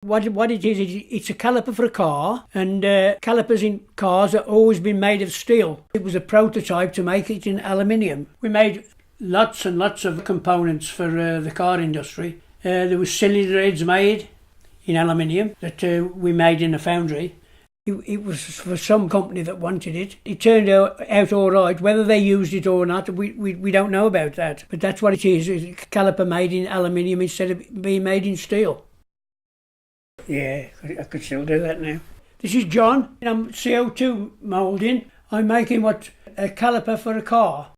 What it is, it's a caliper for a car, and calipers in cars have always been made of steel. It was a prototype to make it in aluminium. We made lots and lots of components for the car industry. There was cylinder heads made in aluminium that we made in a foundry. It was for some company that wanted it. It turned out all right. Whether they used it or not, we don't know about that. But that's what it is. It's a caliper made in aluminium instead of being made in steel. Yeah, I could still do that now. This is John. I'm CO2 moulding. I'm making a caliper for a car.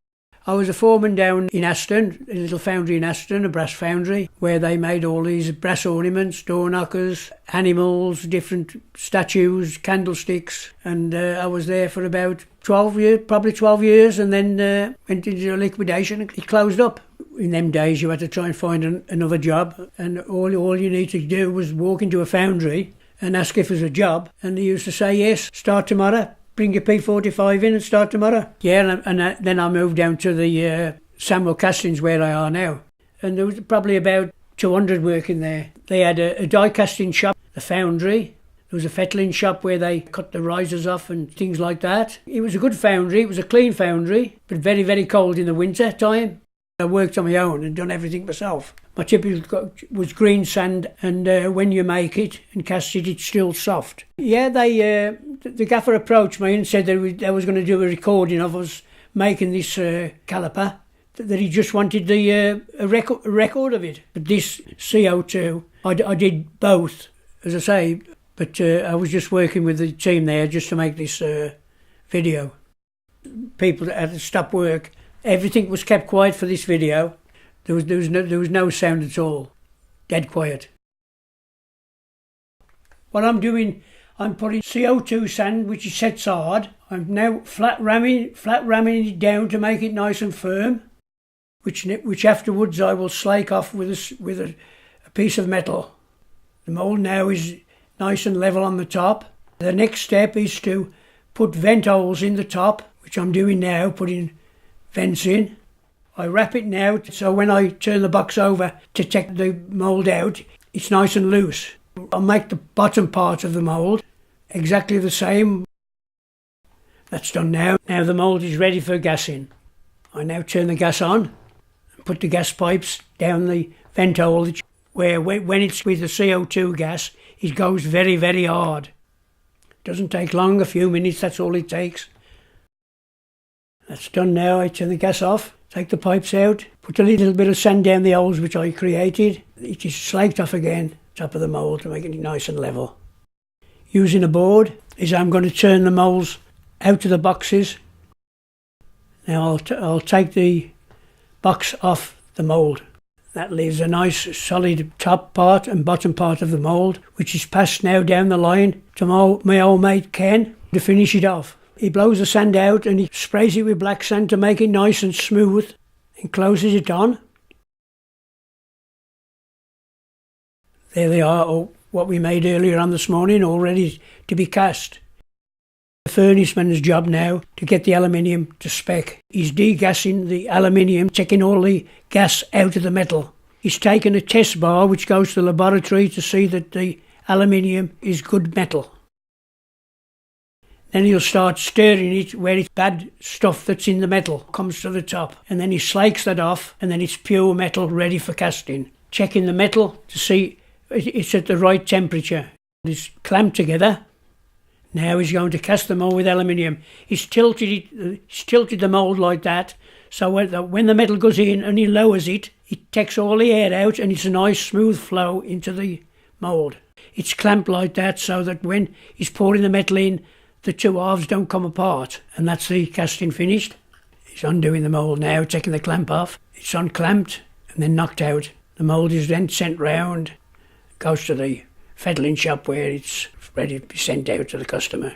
I was a foreman down in Aston, a little foundry in Aston, a brass foundry, where they made all these brass ornaments, door knockers, animals, different statues, candlesticks, and I was there for about 12 years, probably 12 years, and then went into liquidation. It closed up. In them days you had to try and find another job, and all you need to do was walk into a foundry and ask if there's a job, and they used to say, yes, start tomorrow. Bring your P45 in and start tomorrow. Yeah, and then I moved down to the Samuel Castings where I are now. And there was probably about 200 working there. They had a die casting shop, a foundry. There was a fettling shop where they cut the risers off and things like that. It was a good foundry. It was a clean foundry, but very, very cold in the winter time. I worked on my own and done everything myself. My typical was green sand, and when you make it and cast it, it's still soft. Yeah, the gaffer approached me and said that they was going to do a recording of us making this caliper, that he just wanted a record of it. But this CO2, I did both, as I say, but I was just working with the team there just to make this video. People that had to stop work, everything was kept quiet for this video. There was no sound at all. Dead quiet. What I'm doing, I'm putting CO2 sand, which is sets hard. I'm now flat ramming it down to make it nice and firm, which afterwards I will slake off with a piece of metal. The mould now is nice and level on the top. The next step is to put vent holes in the top, which I'm doing now, putting vents in. I wrap it now, so when I turn the box over to take the mould out, it's nice and loose. I'll make the bottom part of the mould exactly the same. That's done now. Now the mould is ready for gassing. I now turn the gas on and put the gas pipes down the vent hole, where when it's with the CO2 gas, it goes very, very hard. Doesn't take long, a few minutes, that's all it takes. That's done now. I turn the gas off, take the pipes out, put a little bit of sand down the holes which I created. It is slaked off again, top of the mould, to make it nice and level. Using a board is I'm going to turn the moulds out of the boxes. Now I'll take the box off the mould. That leaves a nice solid top part and bottom part of the mould, which is passed now down the line to my old mate Ken to finish it off. He blows the sand out and he sprays it with black sand to make it nice and smooth and closes it on. There they are, what we made earlier on this morning, all ready to be cast. The furnaceman's job now to get the aluminium to spec. He's degassing the aluminium, taking all the gas out of the metal. He's taken a test bar which goes to the laboratory to see that the aluminium is good metal. Then he'll start stirring it where it's bad stuff that's in the metal comes to the top. And then he slakes that off, and then it's pure metal ready for casting. Checking the metal to see it's at the right temperature. It's clamped together. Now he's going to cast the mould with aluminium. He's tilted the mould like that, so when the metal goes in and he lowers it, it takes all the air out and it's a nice smooth flow into the mould. It's clamped like that so that when he's pouring the metal in, the two halves don't come apart, and that's the casting finished. He's undoing the mould now, taking the clamp off. It's unclamped and then knocked out. The mould is then sent round, goes to the fettling shop where it's ready to be sent out to the customer.